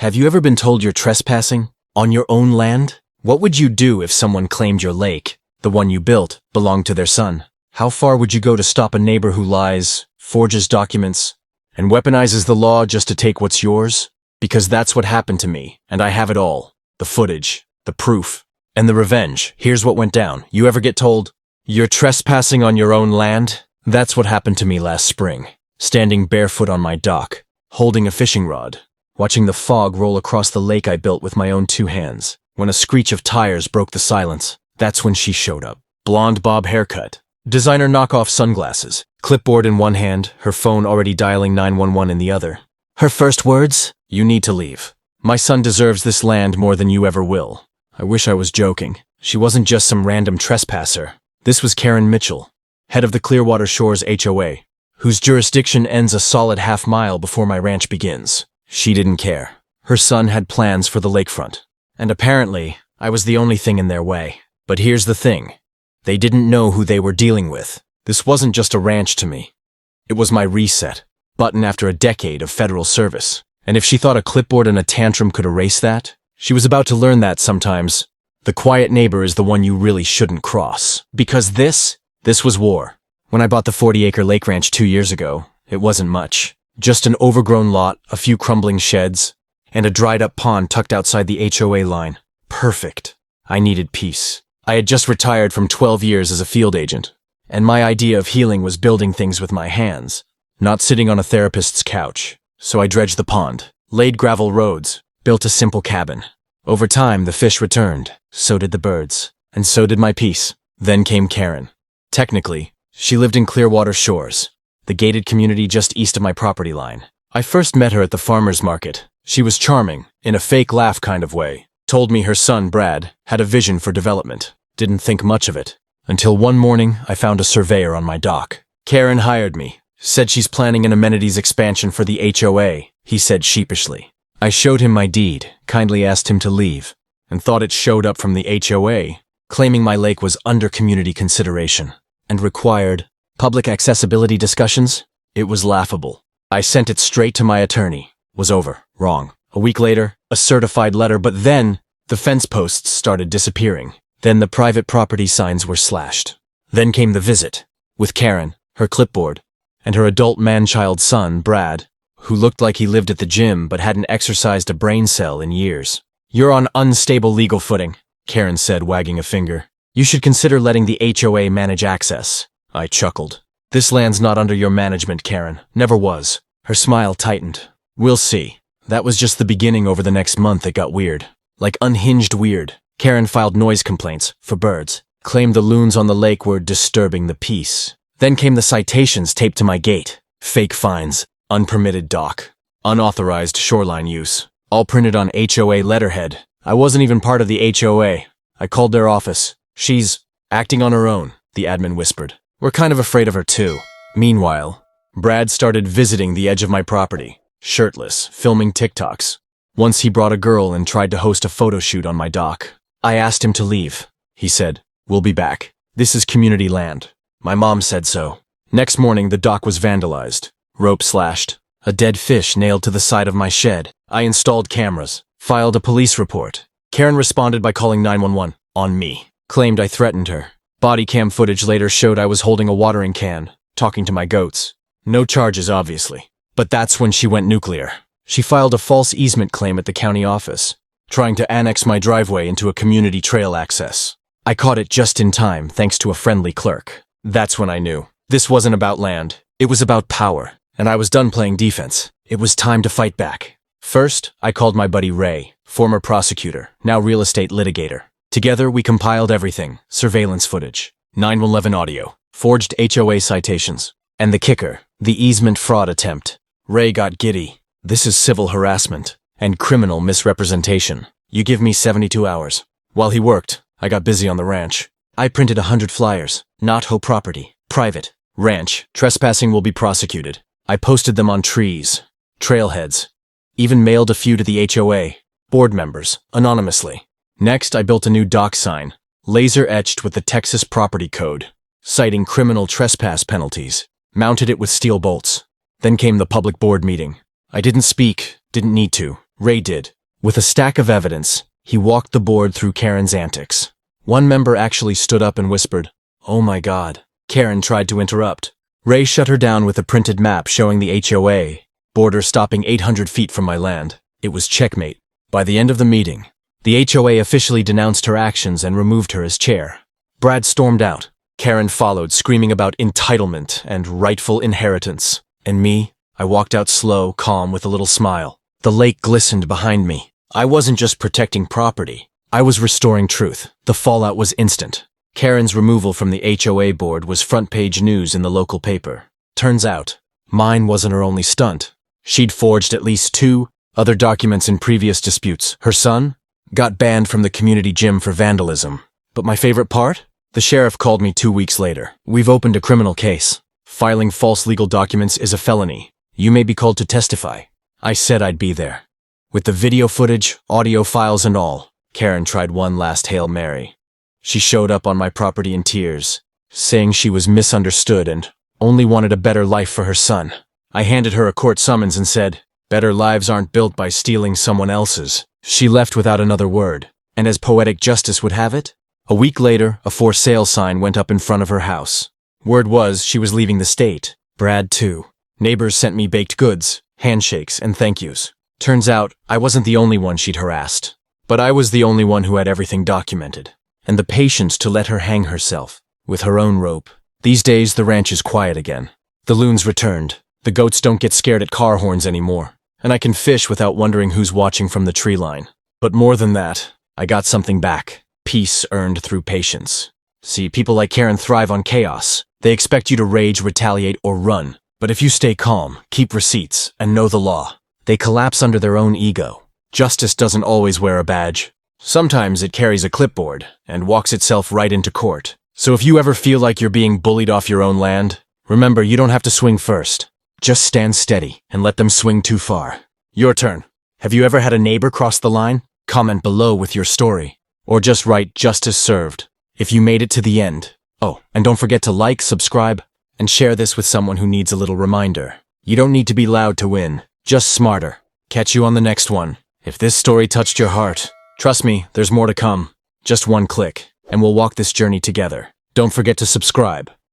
Have you ever been told you're trespassing? On your own land? What would you do if someone claimed your lake, the one you built, belonged to their son? How far would you go to stop a neighbor who lies, forges documents, and weaponizes the law just to take what's yours? Because that's what happened to me, and I have it all. The footage, the proof, and the revenge. Here's what went down. You ever get told, "You're trespassing on your own land"? That's what happened to me last spring. Standing barefoot on my dock, holding a fishing rod, watching the fog roll across the lake I built with my own 2 hands. When a screech of tires broke the silence, that's when she showed up. Blonde bob haircut, designer knockoff sunglasses, clipboard in one hand, her phone already dialing 911 in the other. Her first words? "You need to leave. My son deserves this land more than you ever will." I wish I was joking. She wasn't just some random trespasser. This was Karen Mitchell, head of the Clearwater Shores HOA, whose jurisdiction ends a solid half-mile before my ranch begins. She didn't care. Her son had plans for the lakefront, and apparently, I was the only thing in their way. But here's the thing. They didn't know who they were dealing with. This wasn't just a ranch to me. It was my reset button after a decade of federal service. And if she thought a clipboard and a tantrum could erase that, she was about to learn that sometimes the quiet neighbor is the one you really shouldn't cross. Because this was war. When I bought the 40-acre lake ranch 2 years ago, it wasn't much. Just an overgrown lot, a few crumbling sheds, and a dried-up pond tucked outside the HOA line. Perfect. I needed peace. I had just retired from 12 years as a field agent, and my idea of healing was building things with my hands, not sitting on a therapist's couch. So I dredged the pond, laid gravel roads, built a simple cabin. Over time, the fish returned. So did the birds. And so did my peace. Then came Karen. Technically, she lived in Clearwater Shores, the gated community just east of my property line. I first met her at the farmer's market. She was charming, in a fake laugh kind of way. Told me her son, Brad, had a vision for development. Didn't think much of it. Until one morning, I found a surveyor on my dock. Karen hired me. Said she's planning an amenities expansion for the HOA, he said sheepishly. I showed him my deed, kindly asked him to leave, and thought it showed up from the HOA, claiming my lake was under community consideration and required public accessibility discussions. It was laughable. I sent it straight to my attorney. Was over. Wrong. A week later, a certified letter, but then the fence posts started disappearing. Then the private property signs were slashed. Then came the visit, with Karen, her clipboard, and her adult man-child son, Brad, who looked like he lived at the gym but hadn't exercised a brain cell in years. "You're on unstable legal footing," Karen said, wagging a finger. "You should consider letting the HOA manage access." I chuckled. "This land's not under your management, Karen. Never was." Her smile tightened. "We'll see." That was just the beginning. Over the next month, it got weird. Like unhinged weird. Karen filed noise complaints, for birds, claimed the loons on the lake were disturbing the peace. Then came the citations taped to my gate. Fake fines, unpermitted dock, unauthorized shoreline use, all printed on HOA letterhead. I wasn't even part of the HOA. I called their office. "She's acting on her own," the admin whispered. "We're kind of afraid of her too." Meanwhile, Brad started visiting the edge of my property, shirtless, filming TikToks. Once he brought a girl and tried to host a photo shoot on my dock. I asked him to leave. He said, "We'll be back. This is community land. My mom said so." Next morning, the dock was vandalized. Rope slashed. A dead fish nailed to the side of my shed. I installed cameras. Filed a police report. Karen responded by calling 911 on me. Claimed I threatened her. Body cam footage later showed I was holding a watering can, talking to my goats. No charges, obviously. But that's when she went nuclear. She filed a false easement claim at the county office, trying to annex my driveway into a community trail access. I caught it just in time, thanks to a friendly clerk. That's when I knew. This wasn't about land. It was about power. And I was done playing defense. It was time to fight back. First, I called my buddy Ray, former prosecutor, now real estate litigator. Together, we compiled everything: surveillance footage, 911 audio, forged HOA citations, and the kicker, the easement fraud attempt. Ray got giddy. "This is civil harassment and criminal misrepresentation. You give me 72 hours. While he worked, I got busy on the ranch. I printed 100 flyers. Not Ho property. Private. Ranch. Trespassing will be prosecuted. I posted them on trees, trailheads. Even mailed a few to the HOA, board members, anonymously. Next, I built a new dock sign, laser-etched with the Texas Property Code, citing criminal trespass penalties. Mounted it with steel bolts. Then came the public board meeting. I didn't speak, didn't need to. Ray did. With a stack of evidence, he walked the board through Karen's antics. One member actually stood up and whispered, "Oh my God." Karen tried to interrupt. Ray shut her down with a printed map showing the HOA border stopping 800 feet from my land. It was checkmate. By the end of the meeting, the HOA officially denounced her actions and removed her as chair. Brad stormed out. Karen followed, screaming about entitlement and rightful inheritance. And me, I walked out slow, calm, with a little smile. The lake glistened behind me. I wasn't just protecting property. I was restoring truth. The fallout was instant. Karen's removal from the HOA board was front-page news in the local paper. Turns out, mine wasn't her only stunt. She'd forged at least 2 other documents in previous disputes. Her son got banned from the community gym for vandalism. But my favorite part? The sheriff called me 2 weeks later. "We've opened a criminal case. Filing false legal documents is a felony. You may be called to testify." I said I'd be there. With the video footage, audio files and all, Karen tried one last Hail Mary. She showed up on my property in tears, saying she was misunderstood and only wanted a better life for her son. I handed her a court summons and said, "Better lives aren't built by stealing someone else's." She left without another word, and as poetic justice would have it, a week later, a for sale sign went up in front of her house. Word was she was leaving the state. Brad too. Neighbors sent me baked goods, handshakes, and thank yous. Turns out, I wasn't the only one she'd harassed. But I was the only one who had everything documented. And the patience to let her hang herself, with her own rope. These days, the ranch is quiet again. The loons returned. The goats don't get scared at car horns anymore. And I can fish without wondering who's watching from the tree line. But more than that, I got something back. Peace earned through patience. See, people like Karen thrive on chaos. They expect you to rage, retaliate, or run. But if you stay calm, keep receipts, and know the law, they collapse under their own ego. Justice doesn't always wear a badge. Sometimes it carries a clipboard and walks itself right into court. So if you ever feel like you're being bullied off your own land, remember you don't have to swing first. Just stand steady and let them swing too far. Your turn. Have you ever had a neighbor cross the line? Comment below with your story. Or just write "Justice served" if you made it to the end. Oh, and don't forget to like, subscribe, and share this with someone who needs a little reminder. You don't need to be loud to win, just smarter. Catch you on the next one. If this story touched your heart, trust me, there's more to come. Just one click, and we'll walk this journey together. Don't forget to subscribe.